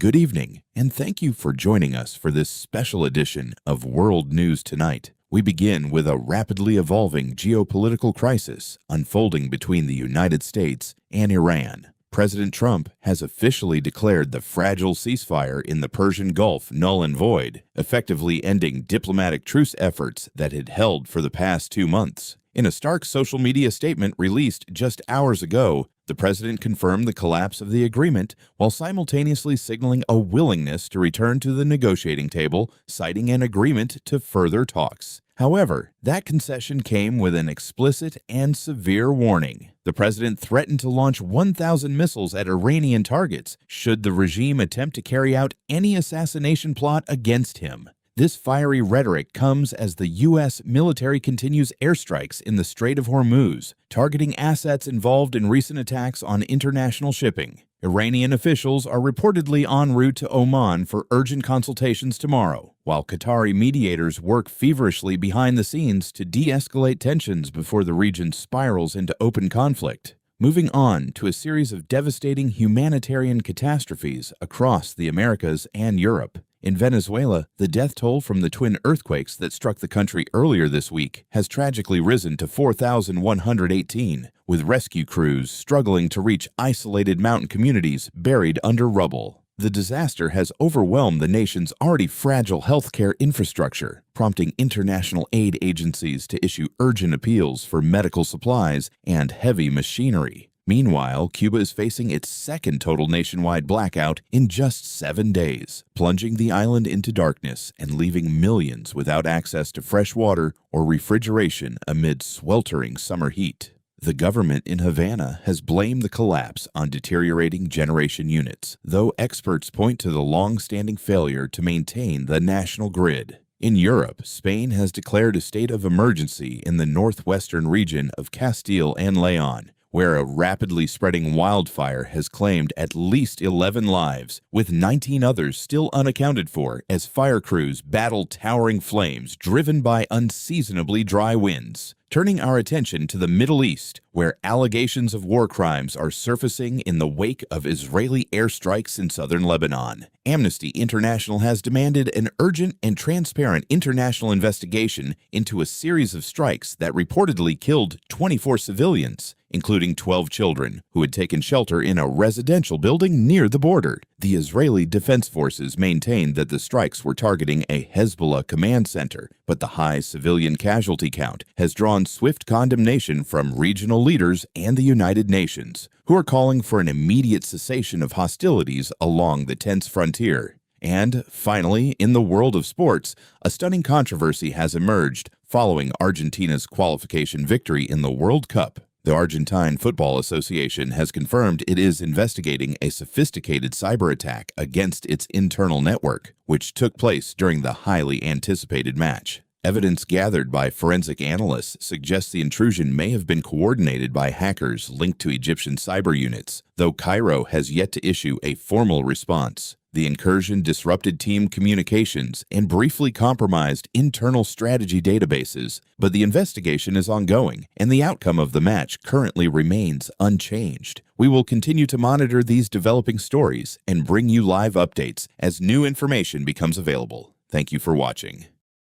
Good evening, and thank you for joining us for this special edition of World News Tonight. We begin with a rapidly evolving geopolitical crisis unfolding between the United States and Iran. President Trump has officially declared the fragile ceasefire in the Persian Gulf null and void, effectively ending diplomatic truce efforts that had held for the past 2 months. In a stark social media statement released just hours ago, the president confirmed the collapse of the agreement while simultaneously signaling a willingness to return to the negotiating table, citing an agreement to further talks. However, that concession came with an explicit and severe warning. The president threatened to launch 1,000 missiles at Iranian targets should the regime attempt to carry out any assassination plot against him. This fiery rhetoric comes as the U.S. military continues airstrikes in the Strait of Hormuz, targeting assets involved in recent attacks on international shipping. Iranian officials are reportedly en route to Oman for urgent consultations tomorrow, while Qatari mediators work feverishly behind the scenes to de-escalate tensions before the region spirals into open conflict. Moving on to a series of devastating humanitarian catastrophes across the Americas and Europe. In Venezuela, the death toll from the twin earthquakes that struck the country earlier this week has tragically risen to 4,118, with rescue crews struggling to reach isolated mountain communities buried under rubble. The disaster has overwhelmed the nation's already fragile healthcare infrastructure, prompting international aid agencies to issue urgent appeals for medical supplies and heavy machinery. Meanwhile, Cuba is facing its second total nationwide blackout in just 7 days, plunging the island into darkness and leaving millions without access to fresh water or refrigeration amid sweltering summer heat. The government in Havana has blamed the collapse on deteriorating generation units, though experts point to the long-standing failure to maintain the national grid. In Europe, Spain has declared a state of emergency in the northwestern region of Castile and Leon, where a rapidly spreading wildfire has claimed at least 11 lives, with 19 others still unaccounted for as fire crews battle towering flames driven by unseasonably dry winds. Turning our attention to the Middle East, where allegations of war crimes are surfacing in the wake of Israeli airstrikes in southern Lebanon. Amnesty International has demanded an urgent and transparent international investigation into a series of strikes that reportedly killed 24 civilians, including 12 children, who had taken shelter in a residential building near the border. The Israeli Defense Forces maintained that the strikes were targeting a Hezbollah command center, but the high civilian casualty count has drawn swift condemnation from regional leaders and the United Nations, who are calling for an immediate cessation of hostilities along the tense frontier. And finally, in the world of sports, a stunning controversy has emerged following Argentina's qualification victory in the World Cup. The Argentine Football Association has confirmed it is investigating a sophisticated cyber attack against its internal network, which took place during the highly anticipated match. Evidence gathered by forensic analysts suggests the intrusion may have been coordinated by hackers linked to Egyptian cyber units, though Cairo has yet to issue a formal response. The incursion disrupted team communications and briefly compromised internal strategy databases, but the investigation is ongoing, and the outcome of the match currently remains unchanged. We will continue to monitor these developing stories and bring you live updates as new information becomes available. Thank you for watching.